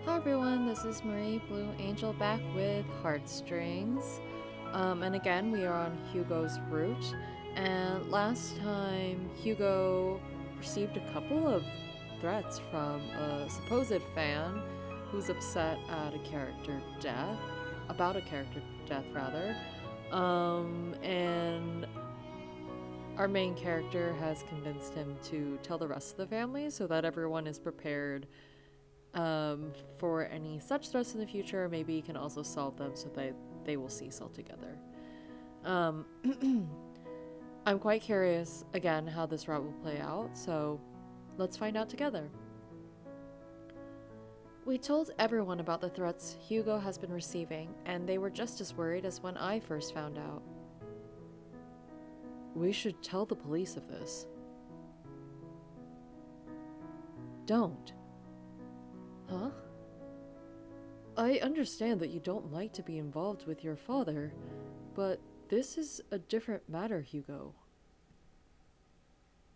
Hi everyone, this is Marie Blue Angel back with Heartstrings. And again, we are on Hugo's route. And last time, Hugo received a couple of threats from a supposed fan who's upset at a character death, about a character death rather. And our main character has convinced him to tell the rest of the family so that everyone is prepared for any such threats in the future. Maybe you can also solve them so that they will cease altogether. Um, I'm quite curious, again, how this route will play out, so let's find out together. We told everyone about the threats Hugo has been receiving, and they were just as worried as when I first found out. We should tell the police of this. Don't. Huh? I understand that you don't like to be involved with your father, but this is a different matter, Hugo.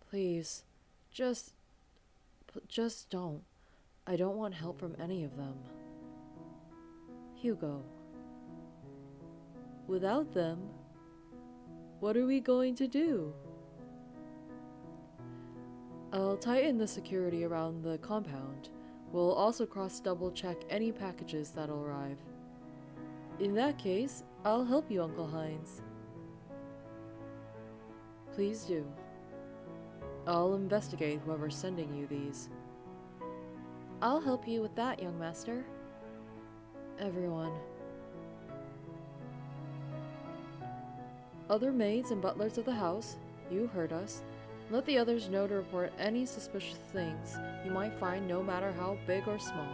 Please, just just don't. I don't want help from any of them. Hugo. Without them, what are we going to do? I'll tighten the security around the compound. We'll also cross-double check any packages that'll arrive. In that case, I'll help you, Uncle Hines. Please do. I'll investigate whoever's sending you these. I'll help you with that, young master. Everyone. Other maids and butlers of the house, you heard us. Let the others know to report any suspicious things you might find, no matter how big or small.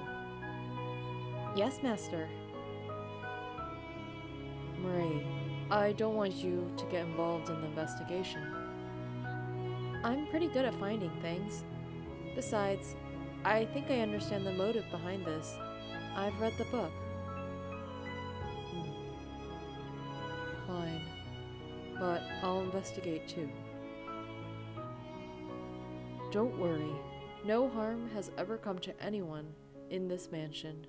Yes, master. Marie, I don't want you to get involved in the investigation. I'm pretty good at finding things. Besides, I think I understand the motive behind this. I've read the book. Fine. But I'll investigate too. Don't worry. No harm has ever come to anyone in this mansion.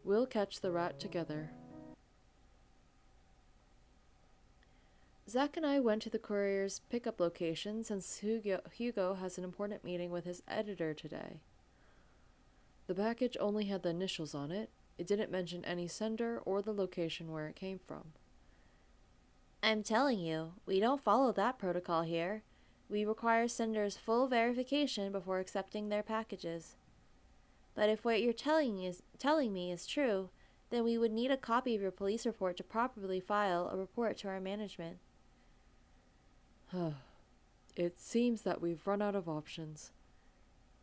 We'll catch the rat together. Zach and I went to the courier's pickup location since Hugo has an important meeting with his editor today. The package only had the initials on it. It didn't mention any sender or the location where it came from. I'm telling you, we don't follow that protocol here. We require senders full verification before accepting their packages. But if what you're telling me is true, then we would need a copy of your police report to properly file a report to our management. It seems that we've run out of options.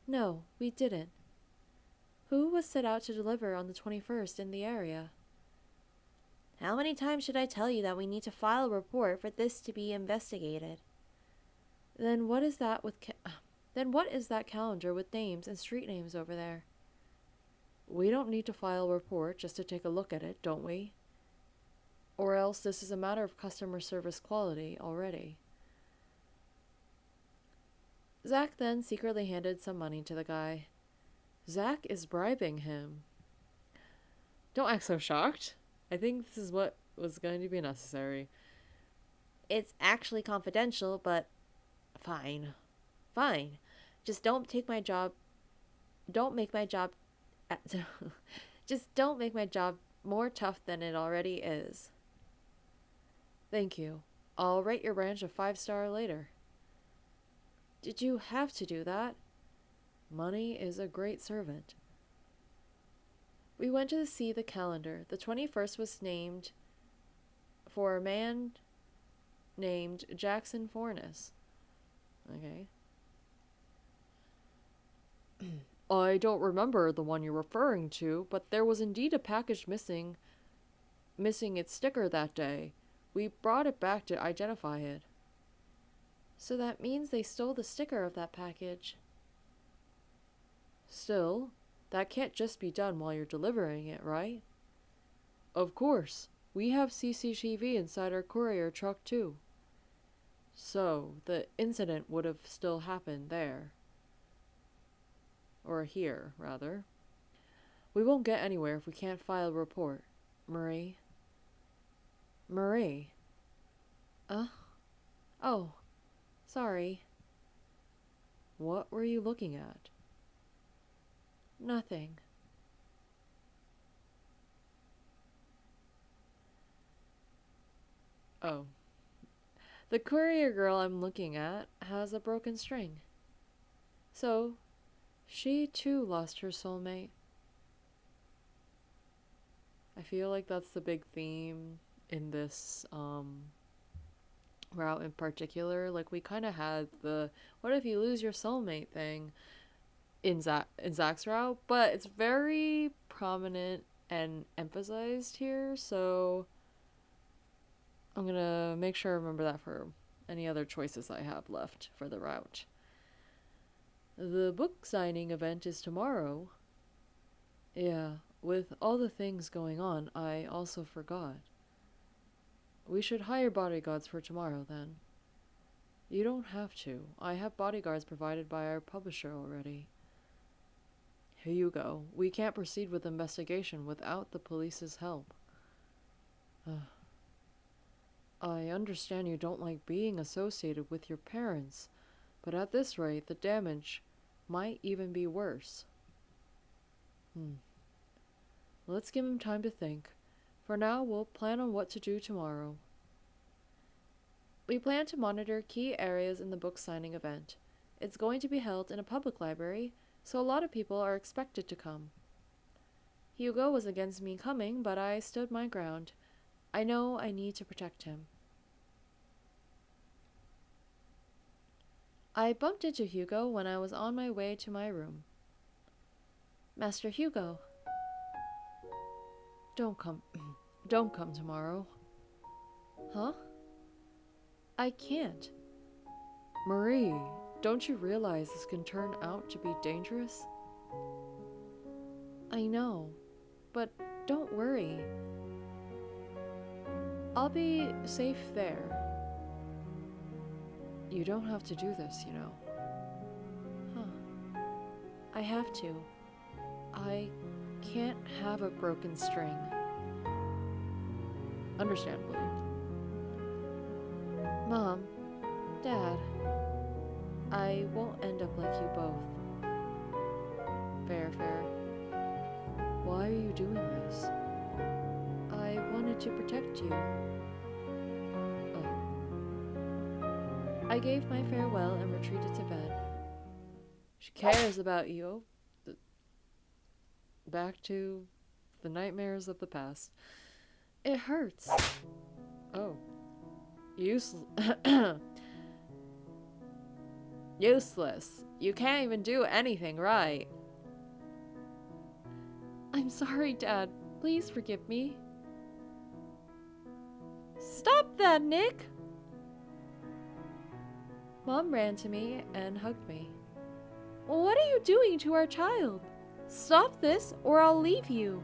No, we didn't. Who was set out to deliver on the 21st in the area? How many times should I tell you that we need to file a report for this to be investigated? Then what is that calendar with names and street names over there? We don't need to file a report just to take a look at it, don't we? Or else this is a matter of customer service quality already. Zach then secretly handed some money to the guy. Zach is bribing him. Don't act so shocked. I think this is what was going to be necessary. It's actually confidential, but fine. Fine. Just don't take my job. Don't make my job. Just don't make my job more tough than it already is. Thank you. I'll rate your ranch a 5-star later. Did you have to do that? Money is a great servant. We went to see the calendar. The 21st was named for a man named Jackson Fornes. Okay. I don't remember the one you're referring to, but there was indeed a package missing its sticker that day. We brought it back to identify it. So that means they stole the sticker of that package. Still, that can't just be done while you're delivering it, right? Of course. We have CCTV inside our courier truck too. So, the incident would have still happened there. Or here, rather. We won't get anywhere if we can't file a report. Marie? Marie? Oh, sorry. What were you looking at? Nothing. Oh. The courier girl I'm looking at has a broken string. So, she too lost her soulmate. I feel like that's the big theme in this route in particular. Like, we kind of had the what if you lose your soulmate thing in Zach's route, but it's very prominent and emphasized here, so I'm gonna make sure I remember that for any other choices I have left for the route. The book signing event is tomorrow. Yeah, with all the things going on, I also forgot. We should hire bodyguards for tomorrow, then. You don't have to. I have bodyguards provided by our publisher already. Hugo, we can't proceed with the investigation without the police's help. I understand you don't like being associated with your parents, but at this rate, the damage might even be worse. Let's give him time to think. For now, we'll plan on what to do tomorrow. We plan to monitor key areas in the book signing event. It's going to be held in a public library, so a lot of people are expected to come. Hugo was against me coming, but I stood my ground. I know I need to protect him. I bumped into Hugo when I was on my way to my room. Master Hugo. Don't come tomorrow. Huh? I can't. Marie, don't you realize this can turn out to be dangerous? I know, but don't worry. I'll be safe there. You don't have to do this, you know. Huh. I have to. I can't have a broken string. Understandably. Mom, Dad, I won't end up like you both. Fair. Why are you doing this? I wanted to protect you. I gave my farewell and retreated to bed. She cares about you. Back to the nightmares of the past. It hurts. Oh. Useless. You can't even do anything right. I'm sorry, Dad. Please forgive me. Stop that, Nick! Mom ran to me and hugged me. Well, what are you doing to our child? Stop this or I'll leave you.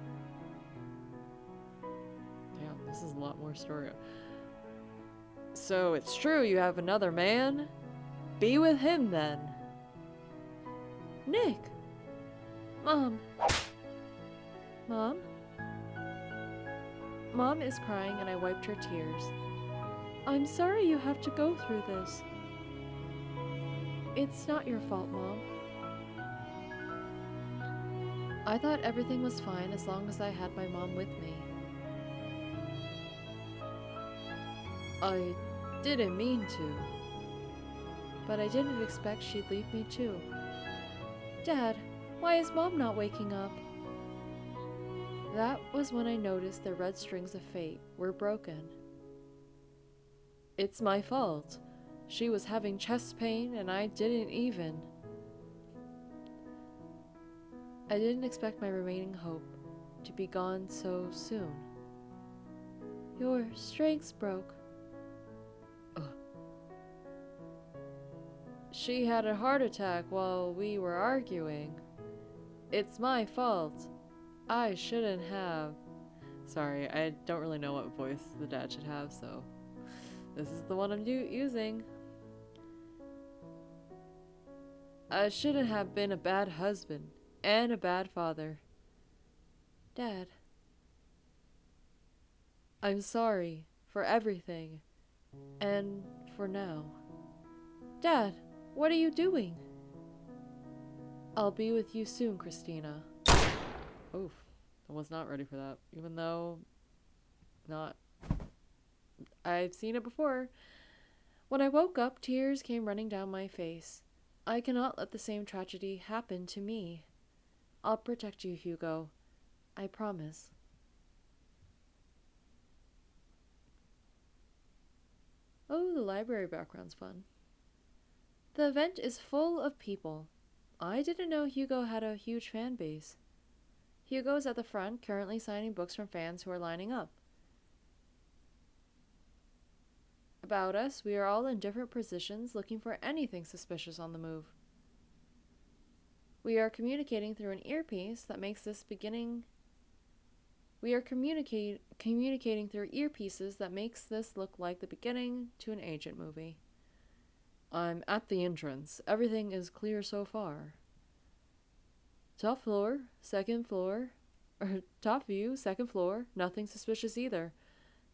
Damn, this is a lot more story. So it's true you have another man? Be with him then. Nick. Mom. Mom? Mom is crying and I wiped her tears. I'm sorry you have to go through this. It's not your fault, Mom. I thought everything was fine as long as I had my mom with me. I didn't mean to. But I didn't expect she'd leave me too. Dad, why is Mom not waking up? That was when I noticed the red strings of fate were broken. It's my fault. She was having chest pain and I didn't even. I didn't expect my remaining hope to be gone so soon. Your strings broke. She had a heart attack while we were arguing. It's my fault. I shouldn't have. Sorry, I don't really know what voice the dad should have, so this is the one I'm using. I shouldn't have been a bad husband and a bad father. Dad, I'm sorry for everything. And for now. Dad, what are you doing? I'll be with you soon, Christina. Oof, I was not ready for that. Even though, not. I've seen it before. When I woke up, tears came running down my face. I cannot let the same tragedy happen to me. I'll protect you, Hugo. I promise. Oh, the library background's fun. The event is full of people. I didn't know Hugo had a huge fan base. Hugo's at the front, currently signing books from fans who are lining up. About us, we are all in different positions looking for anything suspicious on the move. We are communicating through an earpiece that makes this beginning. We are communicating through earpieces that makes this look like the beginning to an agent movie. I'm at the entrance. Everything is clear so far. Top floor, second floor, or top view, second floor, nothing suspicious either.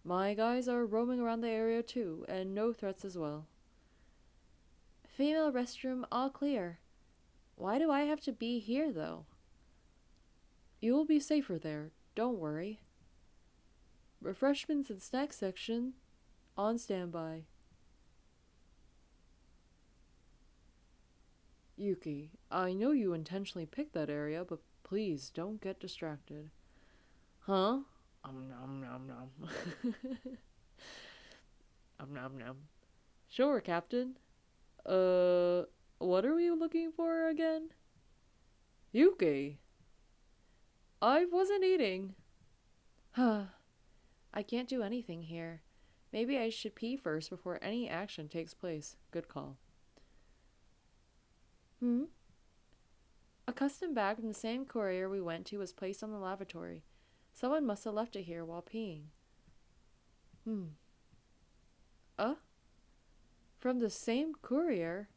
My guys are roaming around the area too, and no threats as well. Female restroom all clear. Why do I have to be here though? You will be safer there, don't worry. Refreshments and snack section on standby. Yuki, I know you intentionally picked that area, but please don't get distracted. Huh? Nom nom nom. Nom nom. Sure, Captain. What are we looking for again? Yuki. I wasn't eating. Huh. I can't do anything here. Maybe I should pee first before any action takes place. Good call. A custom bag from the same courier we went to was placed on the lavatory. Someone must have left it here while peeing. From the same courier?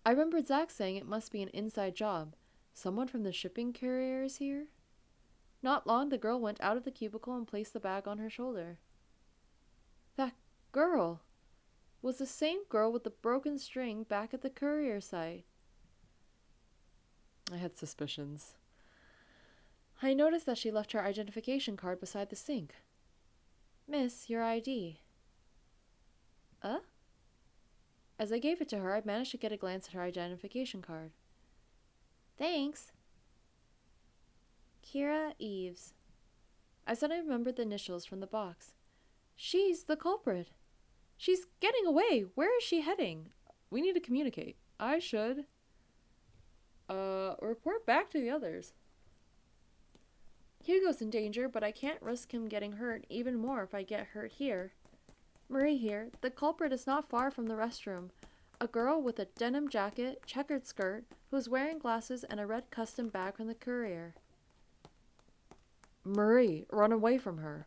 I remembered Zach saying it must be an inside job. Someone from the shipping courier is here? Not long, the girl went out of the cubicle and placed the bag on her shoulder. That girl was the same girl with the broken string back at the courier site. I had suspicions. I noticed that she left her identification card beside the sink. Miss, your ID. As I gave it to her, I managed to get a glance at her identification card. Thanks. Kira Eves. I suddenly remembered the initials from the box. She's the culprit. She's getting away. Where is she heading? We need to communicate. I should report back to the others. Hugo's in danger, but I can't risk him getting hurt even more if I get hurt here. Marie here. The culprit is not far from the restroom. A girl with a denim jacket, checkered skirt, who's wearing glasses and a red custom bag from the courier. Marie, run away from her.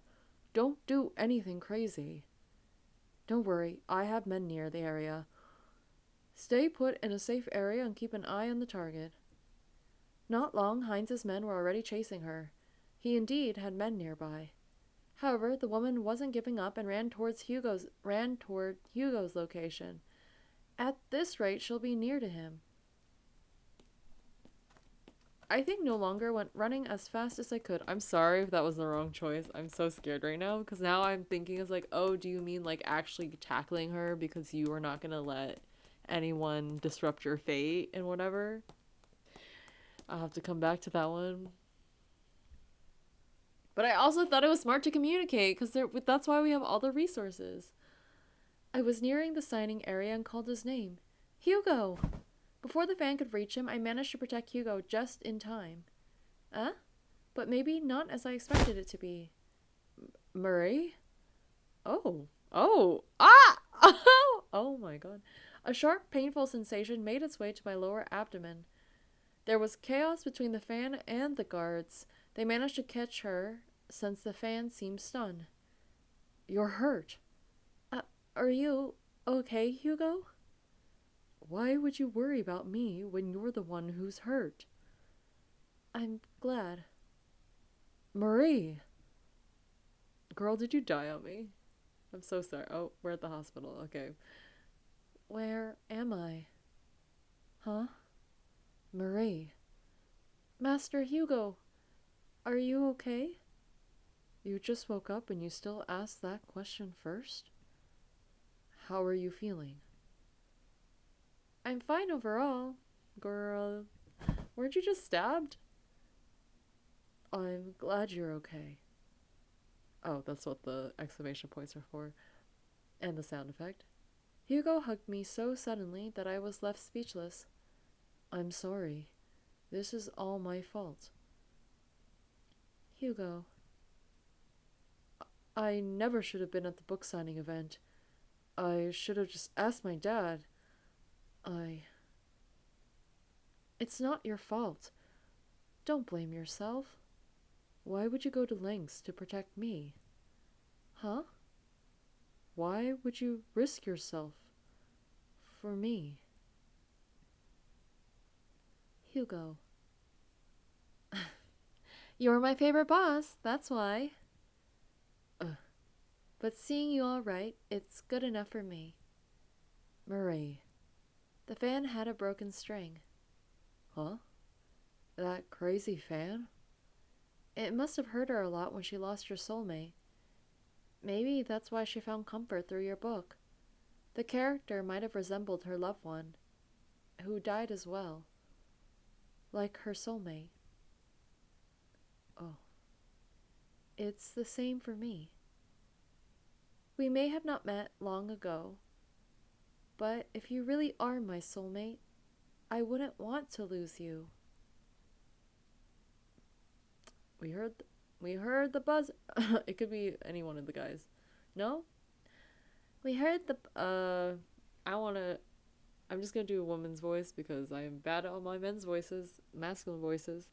Don't do anything crazy. Don't worry, I have men near the area. Stay put in a safe area and keep an eye on the target. Not long, Heinz's men were already chasing her. He indeed had men nearby. However, the woman wasn't giving up and ran toward Hugo's location. At this rate, she'll be near to him. I think no longer went running as fast as I could. I'm sorry if that was the wrong choice. I'm so scared right now because now I'm thinking it's like, oh, do you mean like actually tackling her because you are not going to let anyone disrupt your fate and whatever? I'll have to come back to that one. But I also thought it was smart to communicate because that's why we have all the resources. I was nearing the signing area and called his name. Hugo! Before the fan could reach him, I managed to protect Hugo just in time. But maybe not as I expected it to be. Murray? Oh, oh my god. A sharp, painful sensation made its way to my lower abdomen. There was chaos between the fan and the guards. They managed to catch her, since the fan seemed stunned. You're hurt. Are you okay, Hugo? Why would you worry about me when you're the one who's hurt? I'm glad. Marie! Girl, did you die on me? I'm so sorry. Oh, we're at the hospital. Okay. Where am I? Huh? Marie. Master Hugo, are you okay? You just woke up and you still ask that question first? How are you feeling? I'm fine overall. Girl, weren't you just stabbed? I'm glad you're okay. Oh, that's what the exclamation points are for. And the sound effect. Hugo hugged me so suddenly that I was left speechless. I'm sorry. This is all my fault. Hugo, I never should have been at the book signing event. I should have just asked my dad. I. It's not your fault. Don't blame yourself. Why would you go to lengths to protect me? Huh? Why would you risk yourself for me? Hugo. You're my favorite boss, that's why. But seeing you all right, it's good enough for me. Marie. The fan had a broken string. Huh? That crazy fan? It must have hurt her a lot when she lost her soulmate. Maybe that's why she found comfort through your book. The character might have resembled her loved one, who died as well, like her soulmate. Oh. It's the same for me. We may have not met long ago, but if you really are my soulmate, I wouldn't want to lose you. We heard, we heard the buzz. It could be any one of the guys. No? We heard the, I wanna, I'm just gonna do a woman's voice because I am bad at all my men's voices, masculine voices.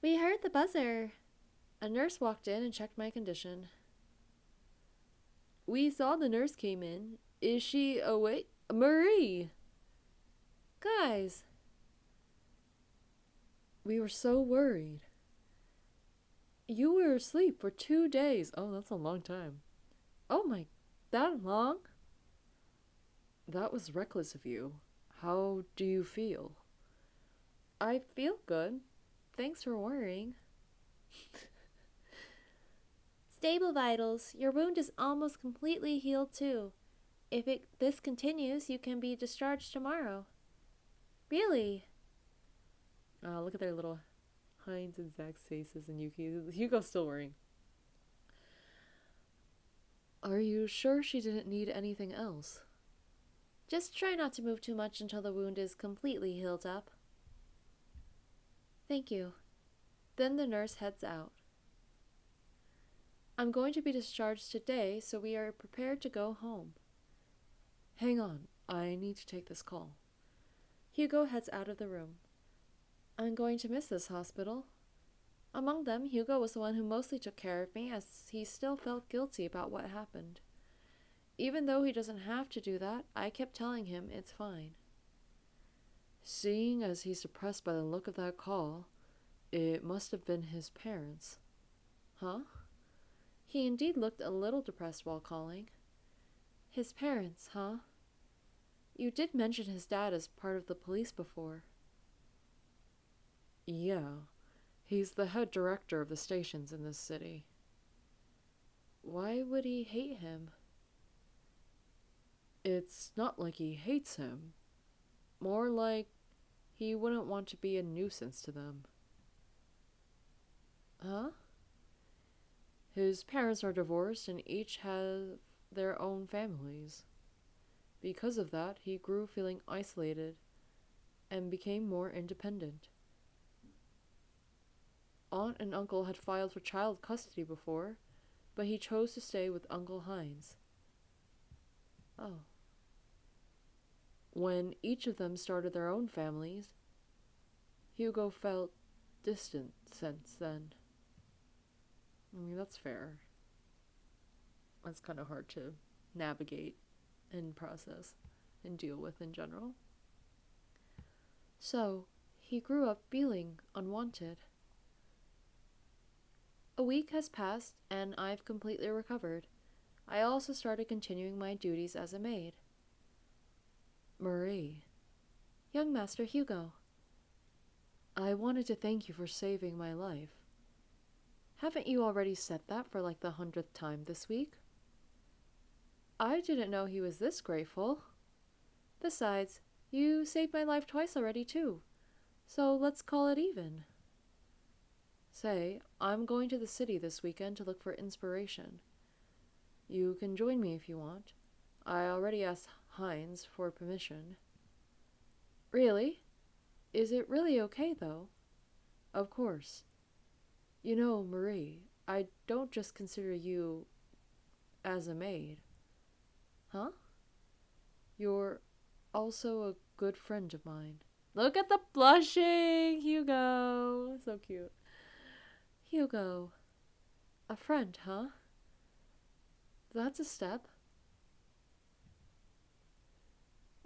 We heard the buzzer. A nurse walked in and checked my condition. We saw the nurse came in. Is she awake? Marie! Guys! We were so worried. You were asleep for 2 days. Oh, that's a long time. Oh my, that long? That was reckless of you. How do you feel? I feel good. Thanks for worrying. Stable vitals. Your wound is almost completely healed too. If this continues, you can be discharged tomorrow. Really? Oh, look at their little Heinz and Zach's faces and Yuki. Hugo's still worrying. Are you sure she didn't need anything else? Just try not to move too much until the wound is completely healed up. Thank you. Then the nurse heads out. I'm going to be discharged today, so we are prepared to go home. Hang on, I need to take this call. Hugo heads out of the room. I'm going to miss this hospital. Among them, Hugo was the one who mostly took care of me, as he still felt guilty about what happened. Even though he doesn't have to do that, I kept telling him it's fine. Seeing as he's depressed by the look of that call, it must have been his parents. Huh? He indeed looked a little depressed while calling. His parents, huh? You did mention his dad as part of the police before. Yeah, he's the head director of the stations in this city. Why would he hate him? It's not like he hates him. More like he wouldn't want to be a nuisance to them. Huh? His parents are divorced and each have their own families. Because of that, he grew feeling isolated and became more independent. Aunt and uncle had filed for child custody before, but he chose to stay with Uncle Heinz. Oh. When each of them started their own families, Hugo felt distant since then. I mean, that's fair. That's kind of hard to navigate and process and deal with in general. So, he grew up feeling unwanted. A week has passed, and I've completely recovered. I also started continuing my duties as a maid. Marie. Young Master Hugo. I wanted to thank you for saving my life. Haven't you already said that for like the 100th time this week? I didn't know he was this grateful. Besides, you saved my life twice already too, so let's call it even. Say, I'm going to the city this weekend to look for inspiration. You can join me if you want. I already asked Heinz for permission. Really? Is it really okay, though? Of course. You know, Marie, I don't just consider you as a maid. Huh? You're also a good friend of mine. Look at the blushing, Hugo. So cute. Hugo. A friend, huh? That's a step.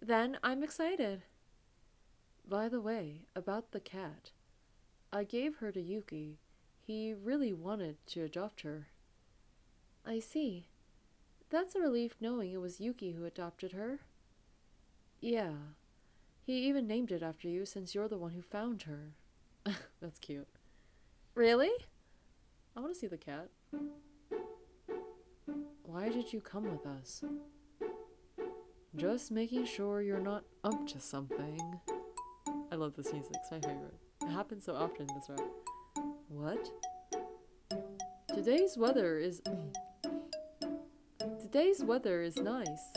Then I'm excited. By the way, about the cat. I gave her to Yuki. He really wanted to adopt her. I see. That's a relief knowing it was Yuki who adopted her. Yeah. He even named it after you since you're the one who found her. That's cute. Really? I want to see the cat. Why did you come with us? Just making sure you're not up to something. I love this music, it's my favorite. It happens so often in this rap. What? Today's weather is nice.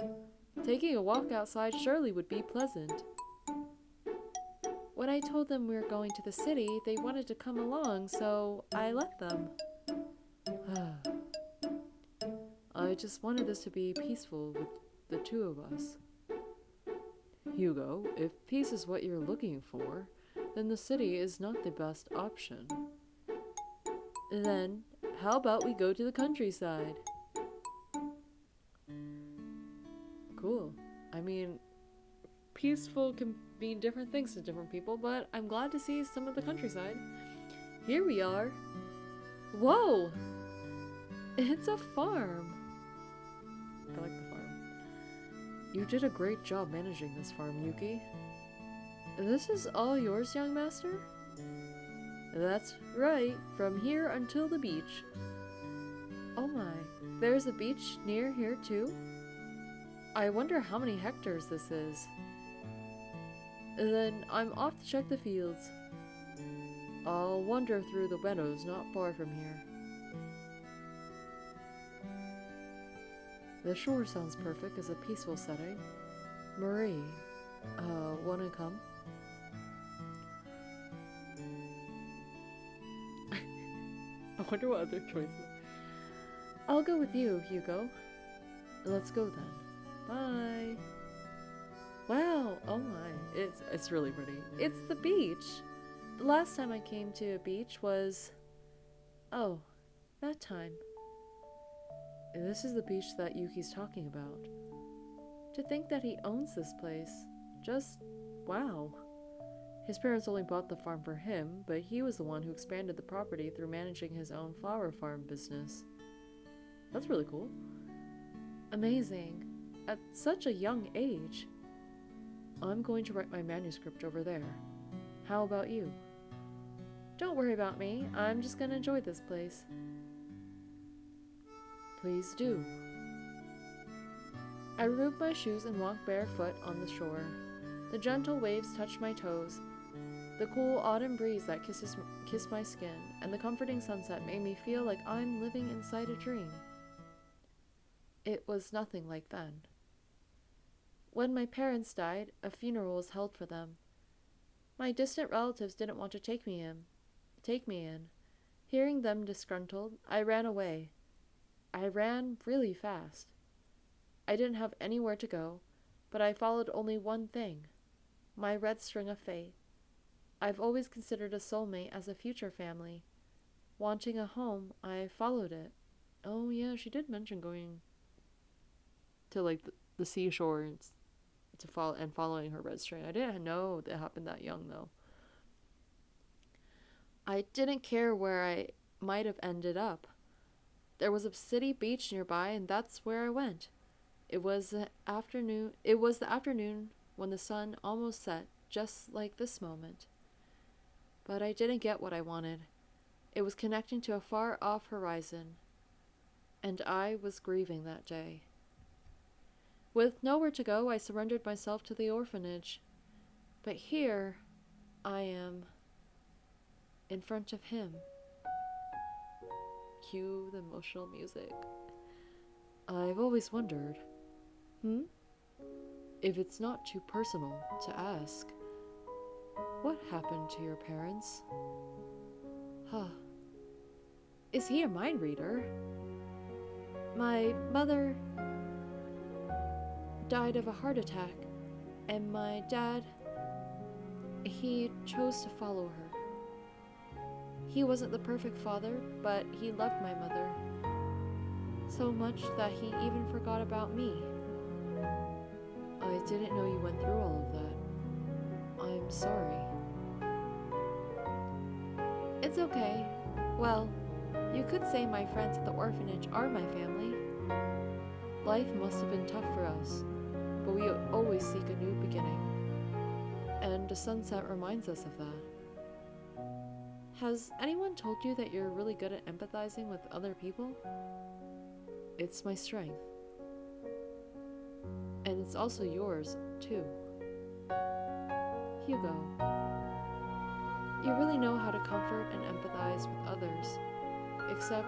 Taking a walk outside surely would be pleasant. When I told them we were going to the city, they wanted to come along, so I let them. I just wanted this to be peaceful with the two of us. Hugo, if peace is what you're looking for, then the city is not the best option. Then, how about we go to the countryside? Cool. I mean, peaceful can mean different things to different people, but I'm glad to see some of the countryside. Here we are. Whoa! It's a farm. I like the farm. You did a great job managing this farm, Yuki. This is all yours, young master? That's right, from here until the beach. Oh my, there's a beach near here too? I wonder how many hectares this is. Then I'm off to check the fields. I'll wander through the meadows not far from here. The shore sounds perfect as a peaceful setting. Marie, wanna come? I wonder what other choices. I'll go with you, Hugo. Let's go then. Bye. Wow, oh my, it's really pretty. It's the beach. The last time I came to a beach was... Oh, that time. This is the beach that Yuki's talking about. To think that he owns this place. Just, wow. His parents only bought the farm for him, but he was the one who expanded the property through managing his own flower farm business. That's really cool. Amazing. At such a young age. I'm going to write my manuscript over there. How about you? Don't worry about me. I'm just gonna enjoy this place. Please do. I removed my shoes and walked barefoot on the shore. The gentle waves touched my toes. The cool autumn breeze that kissed my skin, and the comforting sunset made me feel like I'm living inside a dream. It was nothing like then. When my parents died, a funeral was held for them. My distant relatives didn't want to take me in. Hearing them disgruntled, I ran away. I ran really fast. I didn't have anywhere to go, but I followed only one thing, my red string of fate. I've always considered a soulmate as a future family. Wanting a home, I followed it. Oh yeah, she did mention going to like the seashore and following her red string. I didn't know that happened that young though. I didn't care where I might have ended up. There was a city beach nearby, and that's where I went. It was the afternoon when the sun almost set, just like this moment. But I didn't get what I wanted. It was connecting to a far off horizon, and I was grieving that day. With nowhere to go, I surrendered myself to the orphanage. But here I am, in front of him. Cue the emotional music. I've always wondered, if it's not too personal to ask, what happened to your parents? Huh. Is he a mind reader? My mother died of a heart attack, and my dad, he chose to follow her. He wasn't the perfect father, but he loved my mother so much that he even forgot about me. I didn't know you went through all of that. I'm sorry. It's okay. Well, you could say my friends at the orphanage are my family. Life must have been tough for us, but we always seek a new beginning. And the sunset reminds us of that. Has anyone told you that you're really good at empathizing with other people? It's my strength. And it's also yours, too. Hugo, you really know how to comfort and empathize with others, except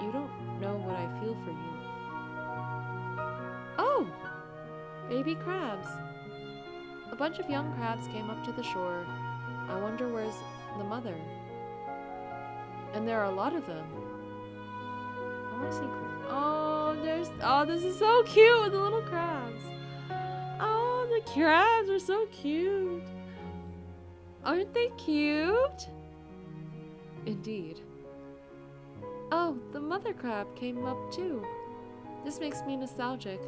you don't know what I feel for you. Oh! Baby crabs. A bunch of young crabs came up to the shore. I wonder where's the mother. And there are a lot of them. I want to see. Oh, this is so cute with the little crabs. Oh, the crabs are so cute. Aren't they cute? Indeed. Oh, the mother crab came up too. This makes me nostalgic.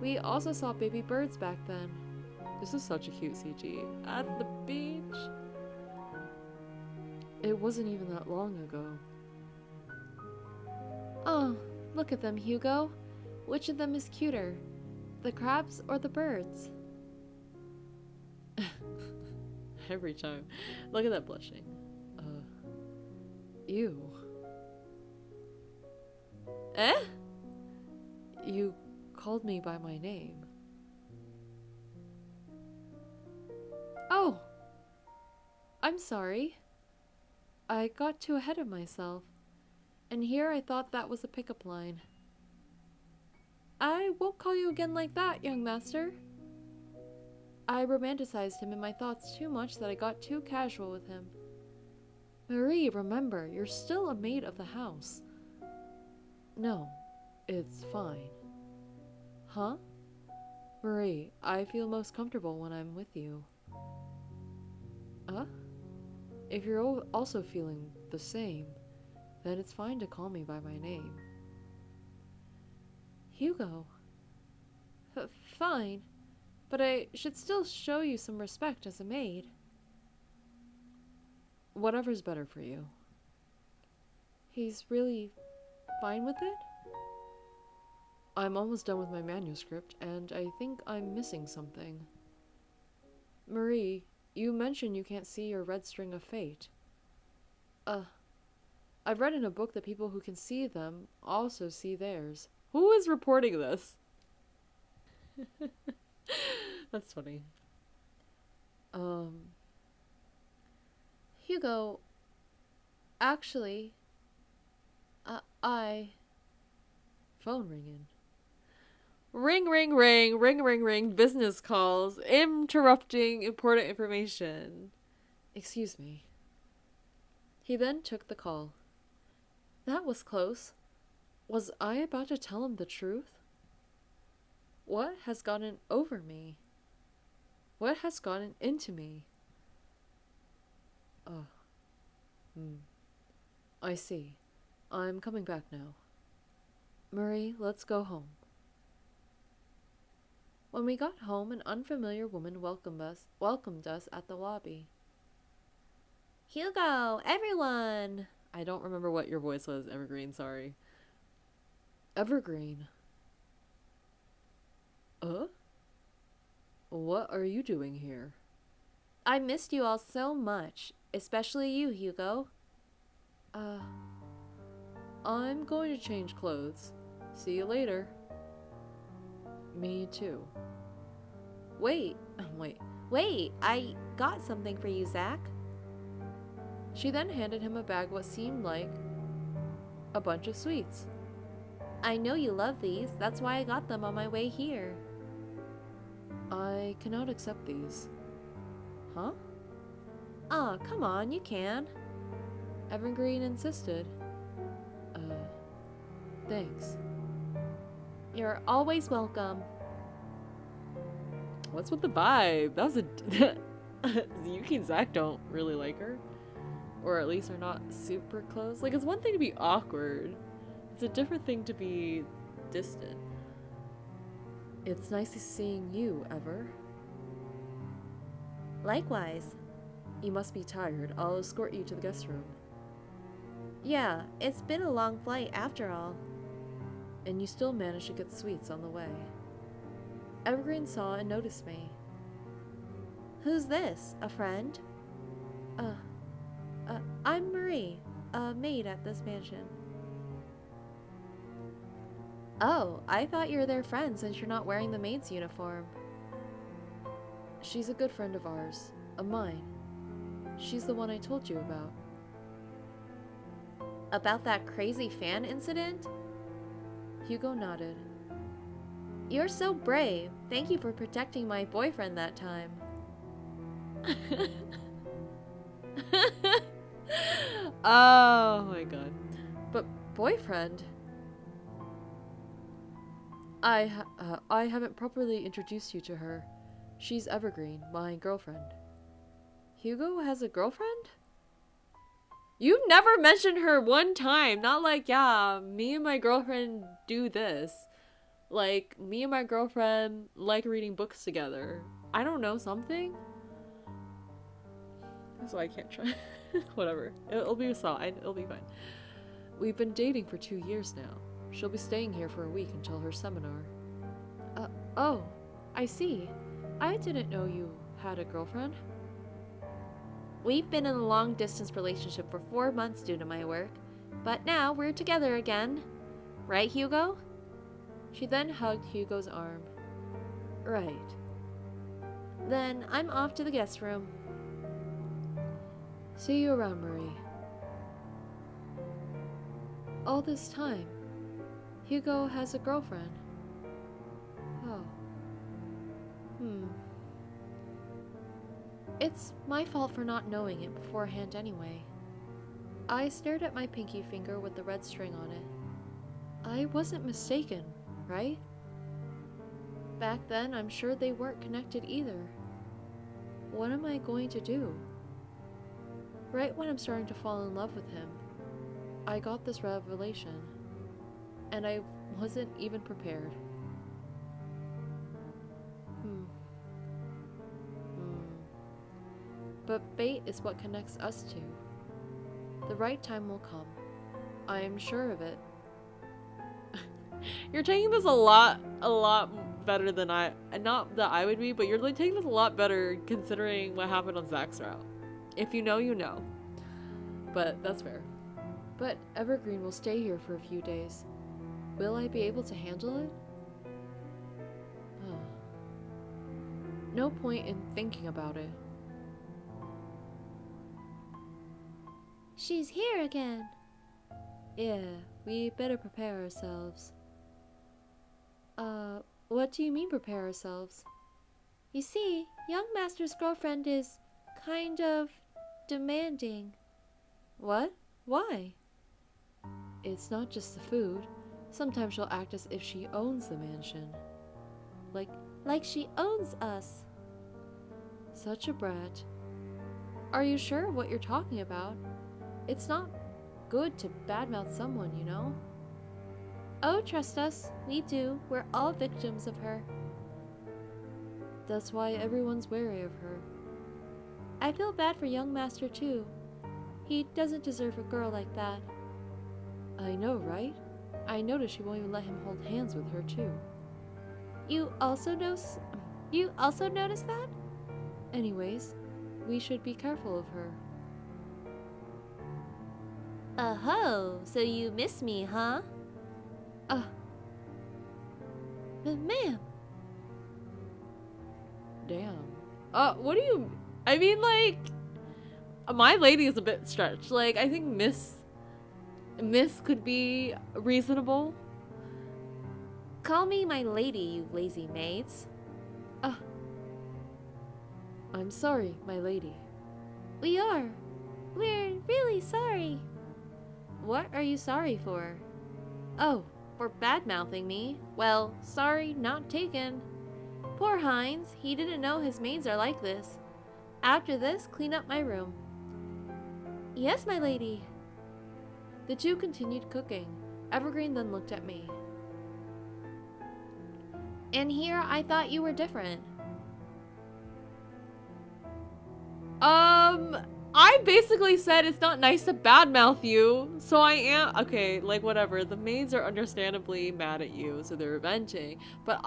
We also saw baby birds back then. This is such a cute CG. At the beach. It wasn't even that long ago. Oh, look at them, Hugo. Which of them is cuter? The crabs or the birds? Every time. Look at that blushing. Ew. Eh? You called me by my name. Oh! I'm sorry. I got too ahead of myself. And here I thought that was a pickup line. I won't call you again like that, young master. I romanticized him in my thoughts too much that I got too casual with him. Marie, remember, you're still a maid of the house. No, it's fine. Huh? Marie, I feel most comfortable when I'm with you. If you're also feeling the same, then it's fine to call me by my name. Hugo. Fine, but I should still show you some respect as a maid. Whatever's better for you. He's really fine with it? I'm almost done with my manuscript, and I think I'm missing something. Marie, you mentioned you can't see your red string of fate. I've read in a book that people who can see them also see theirs. Who is reporting this? That's funny. Hugo, actually, phone ringing. Ring, ring, ring, ring, ring, ring, business calls, interrupting important information. Excuse me. He then took the call. That was close. Was I about to tell him the truth? What has gotten over me? What has gotten into me? I see. I'm coming back now. Marie, let's go home. When we got home, an unfamiliar woman welcomed us at the lobby. Hugo, everyone! I don't remember what your voice was, Evergreen, sorry. Evergreen. What are you doing here? I missed you all so much, especially you, Hugo. I'm going to change clothes. See you later. Me too. Wait, I got something for you, Zach. She then handed him a bag what seemed like a bunch of sweets. I know you love these, that's why I got them on my way here. I cannot accept these. Huh? Aw, come on, you can. Evergreen insisted. Thanks. You're always welcome. What's with the vibe? That was a... Yuki and Zach don't really like her. Or at least are not super close. Like, it's one thing to be awkward. It's a different thing to be distant. It's nice seeing you, Ever. Likewise. You must be tired. I'll escort you to the guest room. Yeah, it's been a long flight after all. And you still managed to get sweets on the way. Evergreen saw and noticed me. Who's this? A friend? I'm Marie, a maid at this mansion. Oh, I thought you were their friend since you're not wearing the maid's uniform. She's a good friend of ours, of mine. She's the one I told you about. About that crazy fan incident? Hugo nodded. You're so brave. Thank you for protecting my boyfriend that time. Oh my god. But boyfriend? I haven't properly introduced you to her. She's Evergreen, my girlfriend. Hugo has a girlfriend? You've never mentioned her one time. Not like, yeah, me and my girlfriend do this. Like, me and my girlfriend like reading books together. I don't know, something? That's why I can't try. Whatever. It'll be fine. It'll be fine. We've been dating for 2 years now. She'll be staying here for a week until her seminar. Oh, I see. I didn't know you had a girlfriend. We've been in a long-distance relationship for 4 months due to my work, but now we're together again. Right, Hugo? She then hugged Hugo's arm. Right. Then I'm off to the guest room. See you around, Marie. All this time, Hugo has a girlfriend. Oh. It's my fault for not knowing it beforehand anyway. I stared at my pinky finger with the red string on it. I wasn't mistaken, right? Back then, I'm sure they weren't connected either. What am I going to do? Right when I'm starting to fall in love with him, I got this revelation, and I wasn't even prepared. But fate is what connects us two. The right time will come. I am sure of it. You're taking this a lot better than not that I would be, but you're like taking this a lot better considering what happened on Zach's route. If you know, you know. But that's fair. But Evergreen will stay here for a few days. Will I be able to handle it? No point in thinking about it. She's here again. Yeah, we better prepare ourselves. What do you mean prepare ourselves? You see, young master's girlfriend is kind of demanding. What? Why? It's not just the food. Sometimes she'll act as if she owns the mansion. Like she owns us. Such a brat. Are you sure of what you're talking about? It's not good to badmouth someone, you know? Oh, trust us. We do. We're all victims of her. That's why everyone's wary of her. I feel bad for young master too. He doesn't deserve a girl like that. I know, right? I noticed she won't even let him hold hands with her, too. You also notice that? Anyways, we should be careful of her. Oh, so you miss me, huh? Ma'am. Damn. What do you... I mean, like... My lady is a bit stretched. Like, I think Miss could be reasonable. Call me my lady, you lazy maids. I'm sorry, my lady. We're really sorry. What are you sorry for? Oh, for bad-mouthing me. Well, sorry, not taken. Poor Heinz, he didn't know his maids are like this. After this, clean up my room. Yes, my lady. The two continued cooking. Evergreen then looked at me. And here I thought you were different. I basically said it's not nice to badmouth you, so I am okay. Like whatever. The maids are understandably mad at you, so they're venting. But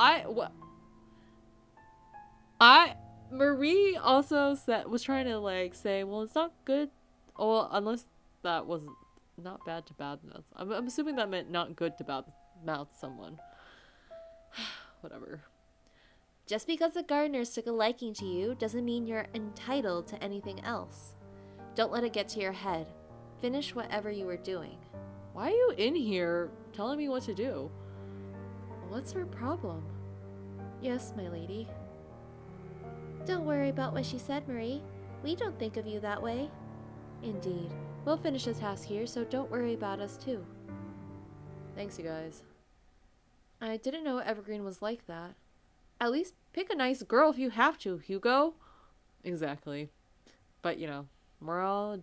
Marie also was trying to like say, well, it's not good. Oh, unless that was not bad to badmouth. I'm assuming that meant not good to badmouth someone. Whatever. Just because the gardeners took a liking to you doesn't mean you're entitled to anything else. Don't let it get to your head. Finish whatever you were doing. Why are you in here telling me what to do? What's her problem? Yes, my lady. Don't worry about what she said, Marie. We don't think of you that way. Indeed. We'll finish the task here, so don't worry about us too. Thanks, you guys. I didn't know Evergreen was like that. At least pick a nice girl if you have to, Hugo. Exactly. But, you know, we're all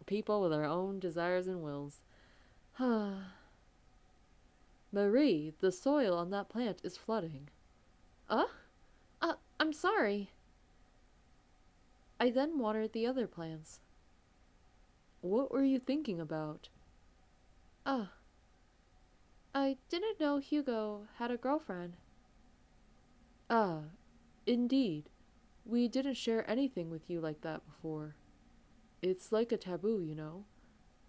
people with our own desires and wills. Marie, the soil on that plant is flooding. I'm sorry. I then watered the other plants. What were you thinking about? I didn't know Hugo had a girlfriend. Indeed. We didn't share anything with you like that before. It's like a taboo, you know.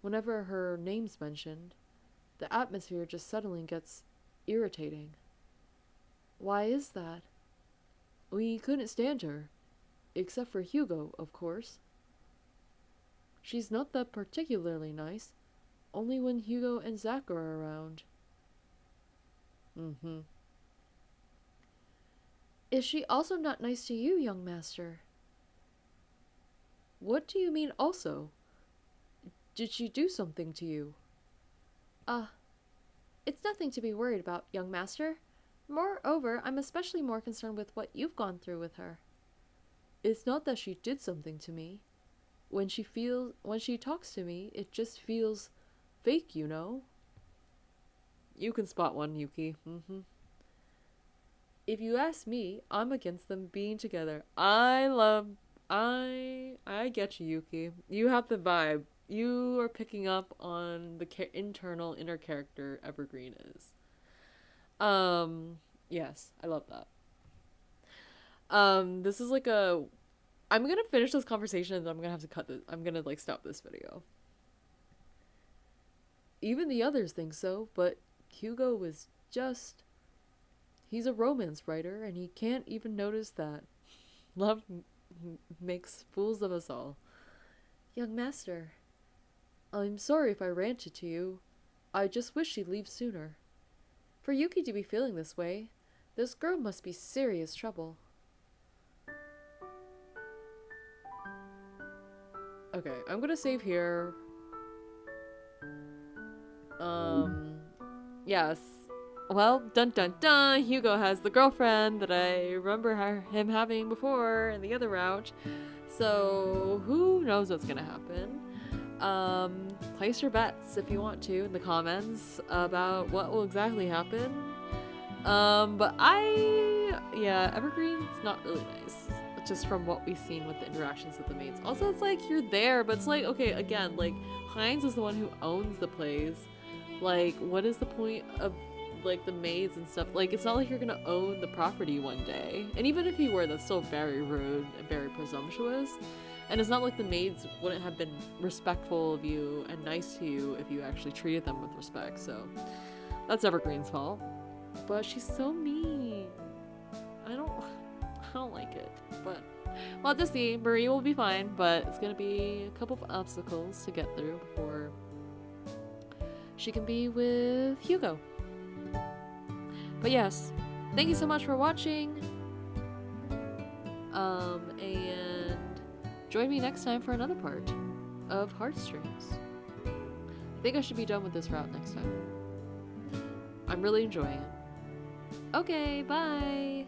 Whenever her name's mentioned, the atmosphere just suddenly gets irritating. Why is that? We couldn't stand her. Except for Hugo, of course. She's not that particularly nice. Only when Hugo and Zach are around. Is she also not nice to you, young master? What do you mean also? Did she do something to you? It's nothing to be worried about, young master. Moreover, I'm especially more concerned with what you've gone through with her. It's not that she did something to me. When she talks to me, it just feels fake, you know? You can spot one, Yuki. If you ask me, I'm against them being together. I get you, Yuki. You have the vibe. You are picking up on the inner character Evergreen is. Yes, I love that. This is like I'm gonna finish this conversation and then I'm gonna have to cut this. I'm gonna like stop this video. Even the others think so, but Hugo is just... He's a romance writer and he can't even notice that love makes fools of us all. Young master, I'm sorry if I ranted to you. I just wish she'd leave sooner. For Yuki to be feeling this way, this girl must be serious trouble. Okay, I'm gonna save here. Yes. Well, dun dun dun, Hugo has the girlfriend that I remember him having before in the other route. So, who knows what's gonna happen. Place your bets if you want to in the comments about what will exactly happen. But Evergreen's not really nice just from what we've seen with the interactions with the maids. Also, it's like, you're there, but it's like, okay, again, like, Hines is the one who owns the place. Like, what is the point of, like, the maids and stuff? Like, it's not like you're gonna own the property one day. And even if you were, that's still very rude and very presumptuous. And it's not like the maids wouldn't have been respectful of you and nice to you if you actually treated them with respect. So that's Evergreen's fault. But she's so mean. I don't like it. But we'll have to see. Marie will be fine, but it's gonna be a couple of obstacles to get through before she can be with Hugo. But yes, thank you so much for watching. And join me next time for another part of Heartstrings. I think I should be done with this route next time. I'm really enjoying it. Okay, bye!